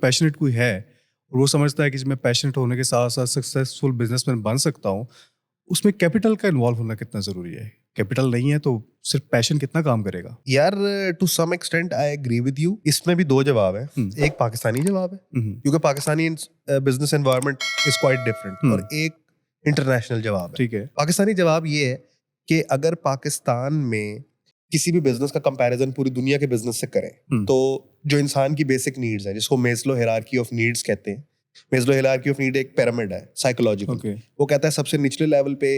Passionate कोई है और वो समझता है कि मैं पैशनेट होने के साथ साथ सक्सेसफुल बिजनेसमैन बन सकता हूँ, उसमें कैपिटल का इन्वॉल्व होना कितना ज़रूरी है? कैपिटल नहीं है तो सिर्फ पैशन कितना काम करेगा? यार to some extent I agree with you. इसमें भी दो जवाब है। एक पाकिस्तानी जवाब है, क्योंकि Pakistani business environment is quite different, और एक इंटरनेशनल जवाब है। ठीक है। पाकिस्तानी जवाब ये है कि अगर पाकिस्तान में किसी भी बिजनेस का कंपैरिजन पूरी दुनिया के बिजनेस से करें, तो जो इंसान की बेसिक नीड्स है, जिसको मेस्लो हायरार्की ऑफ नीड्स कहते हैं, मेस्लो हायरार्की ऑफ नीड एक पिरामिड है साइकोलॉजिकल। वो कहता है सबसे निचले लेवल पे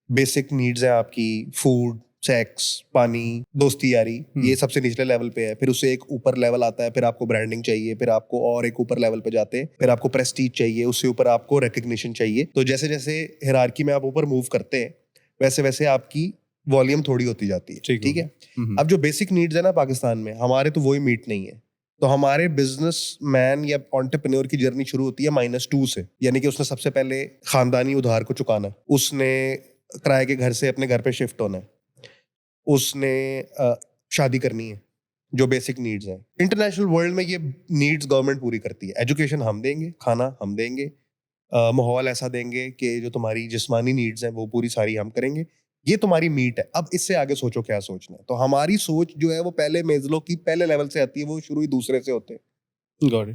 बेसिक नीड्स है आपकी फूड, सेक्स, पानी, दोस्ती यारी, ये सबसे निचले लेवल पे है। फिर उससे एक ऊपर लेवल आता है, फिर आपको ब्रांडिंग चाहिए, फिर आपको और एक ऊपर लेवल पे जाते हैं, फिर आपको प्रेस्टीज चाहिए, उससे ऊपर आपको रिकग्निशन चाहिए। तो जैसे जैसे हायरार्की में आप ऊपर मूव करते हैं, वैसे वैसे आपकी वॉल्यूम थोड़ी होती जाती है। ठीक है। अब जो बेसिक नीड्स है ना पाकिस्तान में, हमारे तो वही मीट नहीं है। तो हमारे बिजनेस मैन या एंटरप्रेन्योर की जर्नी शुरू होती है -2 से, यानी कि उसने सबसे पहले खानदानी उधार को चुकाना है, उसने किराए के घर से अपने घर पे शिफ्ट होना है, उसने शादी करनी है, जो बेसिक नीड्स हैं। इंटरनेशनल वर्ल्ड में ये नीड्स गवर्नमेंट पूरी करती है। एजुकेशन हम देंगे, खाना हम देंगे, माहौल ऐसा देंगे कि जो तुम्हारी जिस्मानी नीड्स हैं वो पूरी सारी हम करेंगे, ये तुम्हारी मीट है। अब इससे आगे सोचो क्या सोचना है। तो हमारी सोच जो है वो पहले मेजलो की पहले लेवल से आती है, वो शुरू ही दूसरे से होते हैं।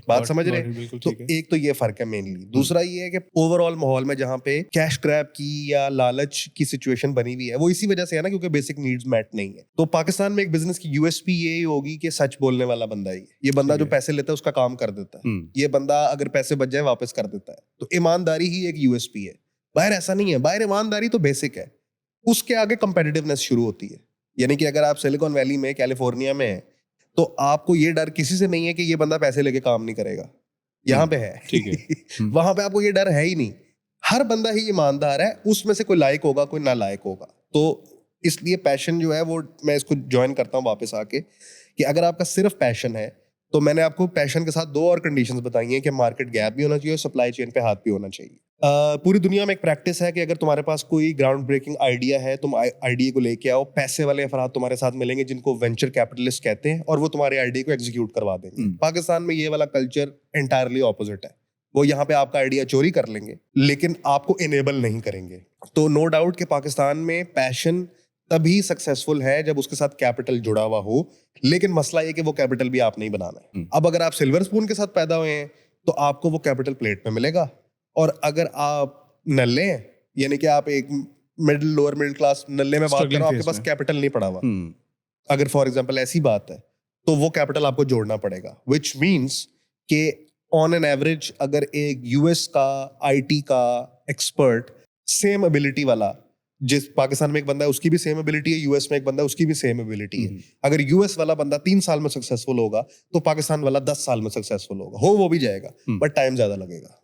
बात समझ रहे हैं? तो एक तो ये फर्क है मेनली। दूसरा ये है कि ओवरऑल माहौल में जहाँ पे कैश ग्रैब की या लालच की सिचुएशन बनी हुई है, वो इसी वजह से है ना, क्योंकि बेसिक नीड्स मैट नहीं है। तो पाकिस्तान में एक बिजनेस की यूएसपी ये होगी कि सच बोलने वाला बंदा ही, ये बंदा जो पैसे लेता है उसका काम कर देता है, ये बंदा अगर पैसे बच जाए वापस कर देता है। तो ईमानदारी ही एक यूएसपी है। बाहर ऐसा नहीं है। बाहर ईमानदारी तो बेसिक है, उसके आगे कंपेटिटिवनेस शुरू होती है। यानी कि अगर आप सिलिकॉन वैली में, कैलिफोर्निया में है, तो आपको ये डर किसी से नहीं है कि ये बंदा पैसे लेके काम नहीं करेगा। यहाँ पे है, ठीक है। वहां पे आपको ये डर है ही नहीं। हर बंदा ही ईमानदार है, उसमें से कोई लायक होगा, कोई ना लायक होगा। तो इसलिए पैशन जो है वो मैं इसको ज्वाइन करता हूँ वापस आके, कि अगर आपका सिर्फ पैशन है, तो मैंने आपको पैशन के साथ 2 और कंडीशंस बताई हैं कि मार्केट गैप भी होना चाहिए और सप्लाई चेन पे हाथ भी होना चाहिए। पूरी दुनिया में एक प्रैक्टिस है कि अगर तुम्हारे पास कोई ग्राउंड ब्रेकिंग आइडिया है, तुम आइडिया को लेके आओ, पैसे वाले अफराद तुम्हारे साथ मिलेंगे जिनको वेंचर कैपिटलिस्ट कहते हैं, और वो तुम्हारे आइडिया को एग्जीक्यूट करवा देंगे। पाकिस्तान में ये वाला कल्चर एंटायरली ऑपोजिट है। वो यहाँ पे आपका आइडिया चोरी कर लेंगे, लेकिन आपको इनेबल नहीं करेंगे। तो नो डाउट कि पाकिस्तान में पैशन तभी सक्सेसफुल है जब उसके साथ कैपिटल जुड़ा हुआ हो, लेकिन मसला ये कि वो कैपिटल भी आपने ही बनाना है। अब अगर आप सिल्वर स्पून के साथ पैदा हुए हैं, तो आपको वो कैपिटल प्लेट में मिलेगा, और अगर आप नल्ले हैं, यानी कि आप एक लोअर मिडिल क्लास नल्ले में बात करो, आपके पास कैपिटल नहीं पड़ा हुआ, अगर फॉर एग्जांपल ऐसी बात है, तो वो कैपिटल आपको जोड़ना पड़ेगा। विच मीन्स कि ऑन एन एवरेज अगर एक यूएस का आईटी का एक्सपर्ट सेम एबिलिटी वाला, जिस पाकिस्तान में एक बंदा है उसकी भी सेम एबिलिटी है, यूएस में एक बंदा है उसकी भी सेम एबिलिटी है, अगर यूएस वाला बंदा 3 साल में सक्सेसफुल होगा, तो पाकिस्तान वाला 10 साल में सक्सेसफुल होगा। हो वो भी जाएगा, बट टाइम ज्यादा लगेगा।